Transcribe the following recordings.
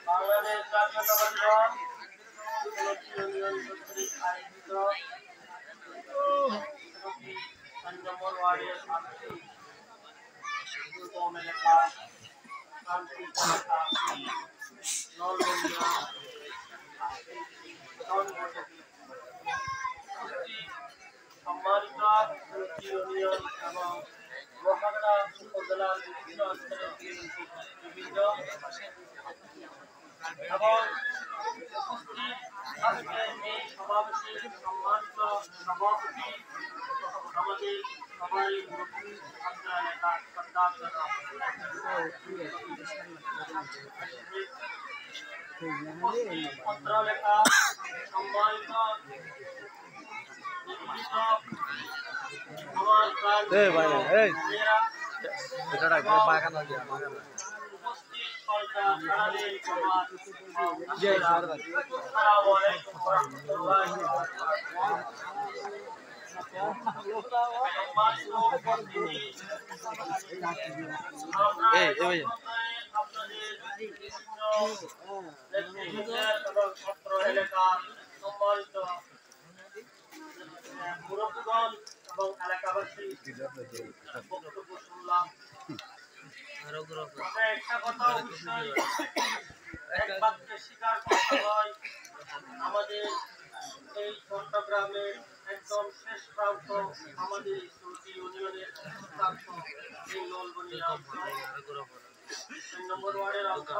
বাংলাদেশ জাতীয়তাবাদী দল ইউনিয়ন কর্তৃক আয়োজিত নম্বর ওয়ার্ডের দুর্গম এলাকা শান্তি নলবনিয়া সম্মানিত ইউনিয়ন এবং মহানগর উপজেলার বিভিন্ন অঞ্চলের বিভিন্ন এবং উপস্থিত আজকের এই সমাবেশে সম্মানিত সভাপতি আমাদের সবাই আপনার এলাকার সরকার পত্রলেখা সম্মানিত পত্র এলাকার সম্মানিত মুরব্বীগণ এবং এলাকাবাসী বক্তব্য শুনলাম। একটা কথা অবশ্যই এক বাক্যে স্বীকার করতে হয়, আমাদের এই চট্টগ্রামের একদম শেষ প্রান্ত আমাদের এই সৌদি ইউনিয়নের প্রান্ত এই নলবনিয়া নম্বর ওয়ার্ডের অংশ।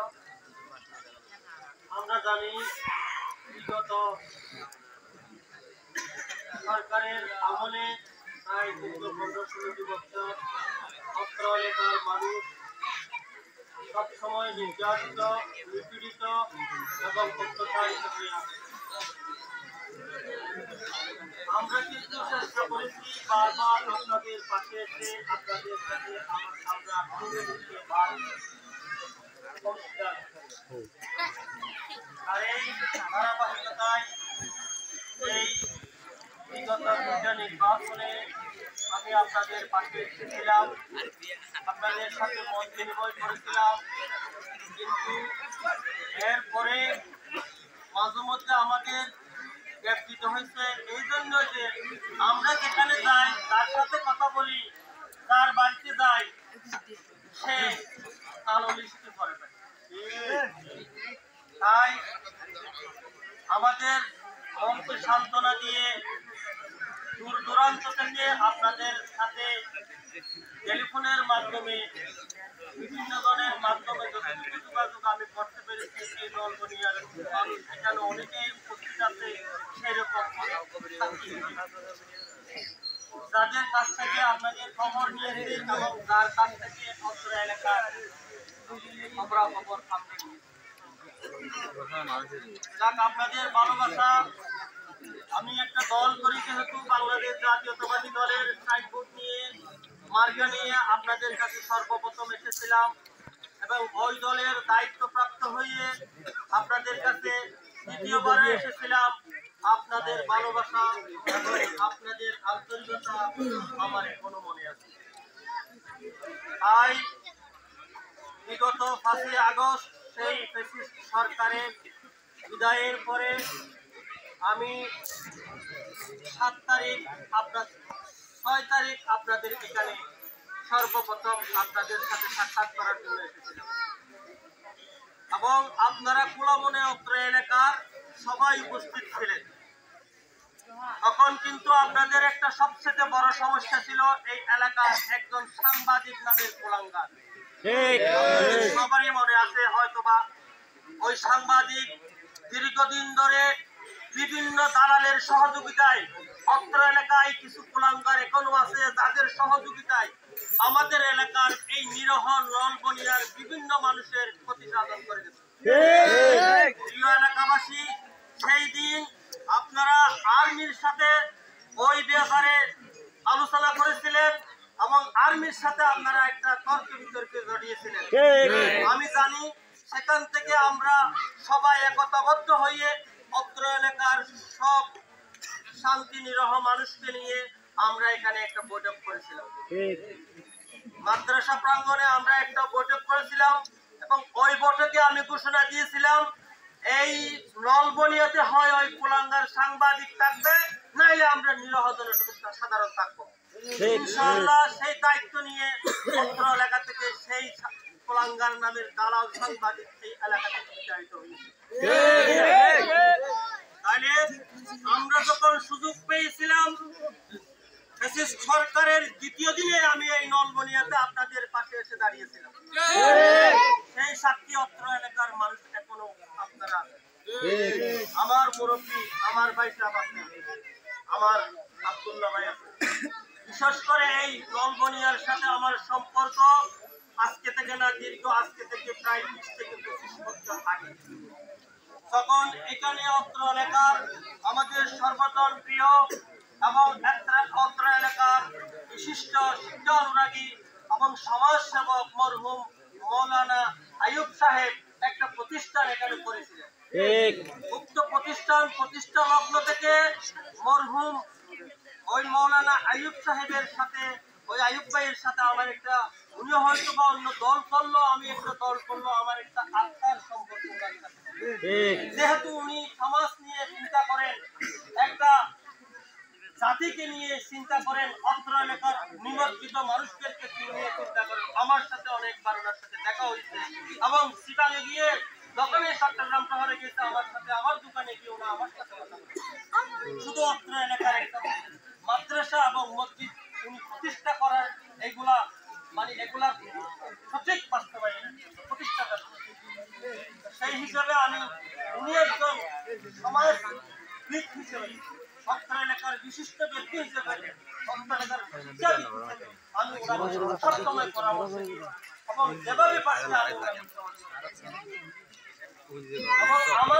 আমরা জানি বিগত সরকারের আমলে প্রায় 15-16 বছর অত্র এলাকার মানুষ সবসময় নির্যাতিত, নিপীড়িত এবং অত্যাচারিত হয়ে আছে। আমরা কিন্তু চেষ্টা করেছি বারবার আপনাদের পাশে এসে আপনাদের সাথে আমরা আর এই ধারাবাহিকতায় এই বিগত দুটো নির্বাচনে আমি আপনাদের পাশে এসেছিলাম, আপনাদের সাথে মত বিনিময় করেছিলাম, কিন্তু এরপরে মাঝে মধ্যে আমাদের গ্যাপ দিতে হয়েছে এই জন্য যে আমরা যেখানে যাই তার সাথে কথা বলি, তার বাড়িতে যাই, সে আলোলিশিত করে না। তাই আমাদের মনকে সান্ত্বনা দিয়ে দূর দূরান্ত থেকে আপনাদের সাথে টেলিফোনের মাধ্যমে বিভিন্ন ধরনের মাধ্যমে যতটুকু যোগাযোগ আমি করতে পেরেছি এই নলবনিয়ার মানুষ এখানে অনেকেই উপস্থিত আছে, সেরকম যাদের কাছ থেকে আপনাদের খবর নিয়েছি এবং তার কাছ থেকে অত্র এলাকার খবরাখবর আপনাদের ভালোবাসা। আমি একটা দল করি যেহেতু বাংলাদেশ জাতীয়তাবাদী দলের সাইনবোর্ড নিয়ে মার্কা নিয়ে আপনাদের কাছে সর্বপ্রথম এসেছিলাম এবং ওই দলের দায়িত্বপ্রাপ্ত হয়ে আপনাদের কাছে দ্বিতীয়বারে এসেছিলাম। আপনাদের ভালোবাসা এবং আপনাদের আন্তরিকতা আমার এখনো মনে আছে। তাই বিগত 5 আগস্ট সেই ফ্যাসিস্ট সরকারের বিদায়ের পরে আমি 6 তারিখ আপনাদের এখানে সর্বপ্রথম আপনাদের সাথে সাক্ষাৎ করার জন্য এসেছিলাম এবং আপনারা কুলামনে অত্র এলাকার সবাই উপস্থিত ছিলেন। তখন কিন্তু আপনাদের একটা সবচেয়ে বড় সমস্যা ছিল এই এলাকার একজন সাংবাদিক নামের কুলাঙ্গার। সবারই মনে আছে হয়তোবা ওই সাংবাদিক দীর্ঘদিন ধরে বিভিন্ন দালালের সহযোগিতায় অত্র এলাকায় কিছু কুলাঙ্গার এখনো আছে, যাদের সহযোগিতায় আমাদের এলাকার এই নিরহ নলবনিয়ার বিভিন্ন মানুষের ক্ষতি সাধন করে গেছে। প্রিয় এলাকাবাসী, সেই দিন আপনারা আর্মির সাথে ওই ব্যাপারে আলোচনা করেছিলেন এবং আর্মির সাথে আপনারা একটা তর্ক বিতর্কে জড়িয়েছিলেন। আমি জানি সেখান থেকে আমরা সবাই একতাবদ্ধ হয়ে অত্র এলাকার সব শান্তি নিরহ মানুষকে নিয়ে আমরা এখানে একটা বৈঠক করেছিলাম। মাদ্রাসা প্রাঙ্গণে আমরা একটা বৈঠক করেছিলাম এবং ওই বৈঠকে আমি ঘোষণা দিয়েছিলাম এই নলবনিয়াতে হয় ওই কুলাঙ্গার সাংবাদিক থাকবে, নাইলে আমরা নিরহ সাধারণ থাকবো। ইনশাআল্লাহ সেই দায়িত্ব নিয়ে অত্র এলাকা থেকে সেই কুলাঙ্গার নামের দালাল সাংবাদিক সেই এলাকা থেকে বিতাড়িত হয়েছে। তাহলে আমরা যখন সুযোগ পেয়েছিলাম সরকারের দ্বিতীয় দিনে আমি এই নলবনিয়াতে আপনাদের পাশে এসে দাঁড়িয়েছিলাম। সেই সাক্ষী অত্র এলাকার মানুষ এখনো আপনারা, আমার মুরব্বী, আমার ভাই সাহেব আছে, আমার আব্দুল্লাহ ভাই আছে। বিশেষ করে এই নলবনিয়ার সাথে আমার সম্পর্ক আজকে থেকে না, দীর্ঘ আজকে থেকে প্রায় 20 থেকে 25 বছর আগে, তখন এখানে অত্র এলাকার আমাদের সর্বজন প্রিয় এবং অত্র এলাকার বিশিষ্ট শিক্ষা অনুরাগী এবং সমাজসেবক মরহুম মৌলানা আইয়ুব সাহেব একটা প্রতিষ্ঠান এখানে করেছিলেন। উক্ত প্রতিষ্ঠা লগ্ন থেকে মরহুম ওই মৌলানা আইয়ুব সাহেবের সাথে, ওই আইয়ুব ভাইয়ের সাথে আমার একটা, উনি হয়তো বা অন্য দল করলো, আমি একটা দল করলো, আমার একটা আত্মার সম্পর্ক। যেহেতু উনি সমাজ নিয়ে চিন্তা করেন, একটা জাতিকে নিয়ে চিন্তা করেন, অত্র এলাকার নিমজ্জিত মানুষদেরকে নিয়ে চিন্তা করেন। আমার সাথে অনেকবার ওনার সাথে দেখা হয়েছে এবং সিটাঙে গিয়ে দোকানে চট্টগ্রাম শহরে গেছে আমার সাথে, আমার দোকানে গিয়ে ওনা আমার সাথে কথা বলেছে। শুধু অত্র এলাকার একটা মাদ্রাসা এবং মসজিদ উনি প্রতিষ্ঠা করার এগুলা মানে এগুলা সঠিক বাস্তবায়নের প্রতিষ্ঠা করেন। সেই হিসাবে আমি উনি একজন সমাজবিদ হিসেবে, অত্র এলাকার বিশিষ্ট ব্যক্তি হিসেবে, অত্র এলাকার শিক্ষাবিদ হিসেবে আমি ওনাকে সবসময় পরামর্শ দিই এবং যেভাবে পারছি আমি ওনাকে এবং আমার